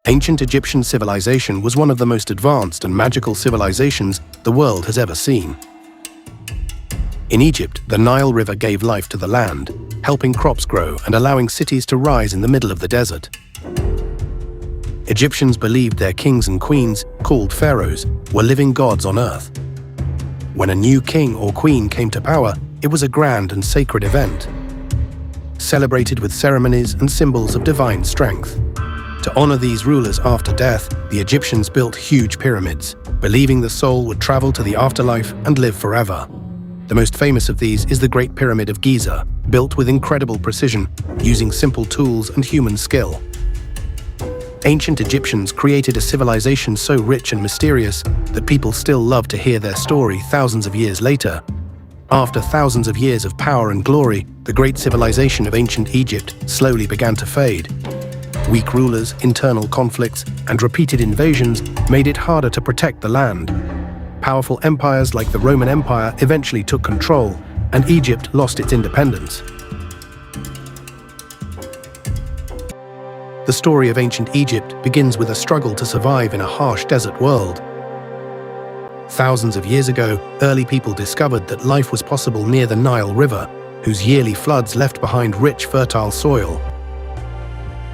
Ancient Egyptian civilization was one of the most advanced and magical civilizations the world has ever seen. In Egypt, the Nile River gave life to the land, helping crops grow and allowing cities to rise in the middle of the desert. Egyptians believed their kings and queens, called pharaohs, were living gods on earth. When a new king or queen came to power, it was a grand and sacred event, celebrated with ceremonies and symbols of divine strength. To honor these rulers after death, the Egyptians built huge pyramids, believing the soul would travel to the afterlife and live forever. The most famous of these is the Great Pyramid of Giza, built with incredible precision, using simple tools and human skill. Ancient Egyptians created a civilization so rich and mysterious that people still love to hear their story thousands of years later. After thousands of years of power and glory, the great civilization of ancient Egypt slowly began to fade. Weak rulers, internal conflicts, and repeated invasions made it harder to protect the land. Powerful empires like the Roman Empire eventually took control, and Egypt lost its independence. The story of ancient Egypt begins with a struggle to survive in a harsh desert world. Thousands of years ago, early people discovered that life was possible near the Nile River, whose yearly floods left behind rich, fertile soil.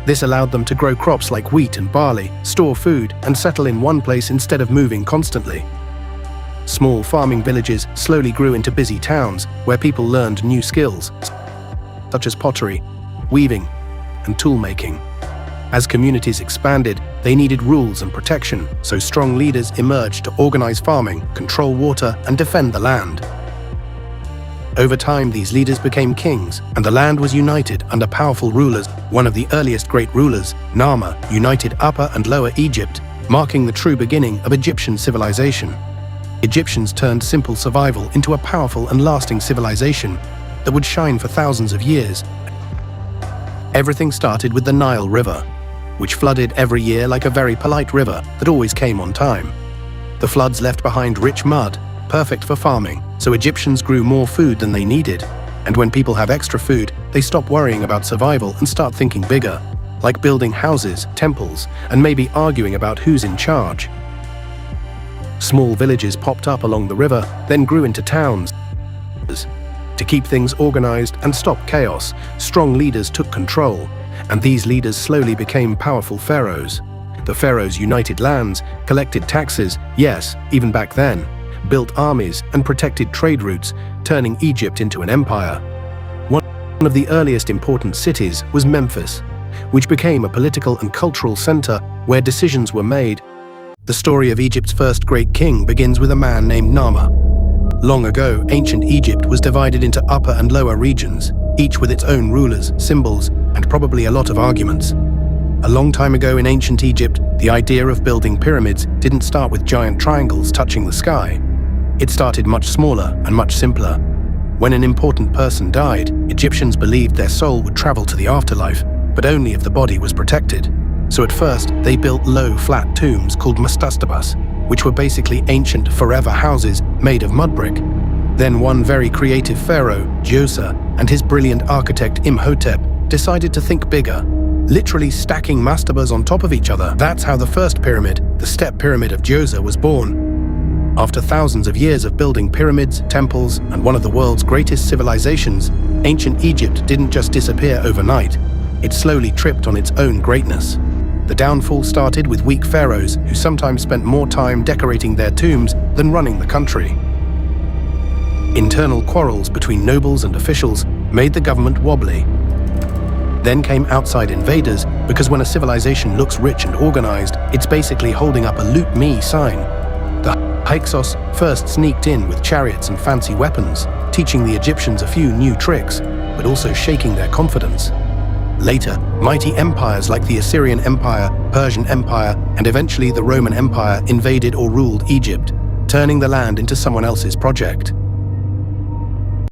This allowed them to grow crops like wheat and barley, store food, and settle in one place instead of moving constantly. Small farming villages slowly grew into busy towns where people learned new skills, such as pottery, weaving, and tool-making. As communities expanded, they needed rules and protection, so strong leaders emerged to organize farming, control water, and defend the land. Over time, these leaders became kings, and the land was united under powerful rulers. One of the earliest great rulers, Narmer, united Upper and Lower Egypt, marking the true beginning of Egyptian civilization. Egyptians turned simple survival into a powerful and lasting civilization that would shine for thousands of years. Everything started with the Nile River, which flooded every year like a very polite river that always came on time. The floods left behind rich mud, perfect for farming, so Egyptians grew more food than they needed. And when people have extra food, they stop worrying about survival and start thinking bigger, like building houses, temples, and maybe arguing about who's in charge. Small villages popped up along the river, then grew into towns. To keep things organized and stop chaos, strong leaders took control, and these leaders slowly became powerful pharaohs. The pharaohs united lands, collected taxes, yes, even back then, built armies and protected trade routes, turning Egypt into an empire. One of the earliest important cities was Memphis, which became a political and cultural center where decisions were made. The story of Egypt's first great king begins with a man named Narmer. Long ago, ancient Egypt was divided into upper and lower regions, each with its own rulers, symbols, and probably a lot of arguments. A long time ago in ancient Egypt, the idea of building pyramids didn't start with giant triangles touching the sky. It started much smaller and much simpler. When an important person died, Egyptians believed their soul would travel to the afterlife, but only if the body was protected. So at first, they built low, flat tombs called mastabas, which were basically ancient, forever houses made of mud brick. Then one very creative pharaoh, Djoser, and his brilliant architect Imhotep decided to think bigger, literally stacking mastabas on top of each other. That's how the first pyramid, the Step Pyramid of Djoser, was born. After thousands of years of building pyramids, temples, and one of the world's greatest civilizations, ancient Egypt didn't just disappear overnight. It slowly tripped on its own greatness. The downfall started with weak pharaohs who sometimes spent more time decorating their tombs than running the country. Internal quarrels between nobles and officials made the government wobbly. Then came outside invaders, because when a civilization looks rich and organized, it's basically holding up a "Loot Me" sign. The Hyksos first sneaked in with chariots and fancy weapons, teaching the Egyptians a few new tricks, but also shaking their confidence. Later, mighty empires like the Assyrian Empire, Persian Empire, and eventually the Roman Empire invaded or ruled Egypt, turning the land into someone else's project.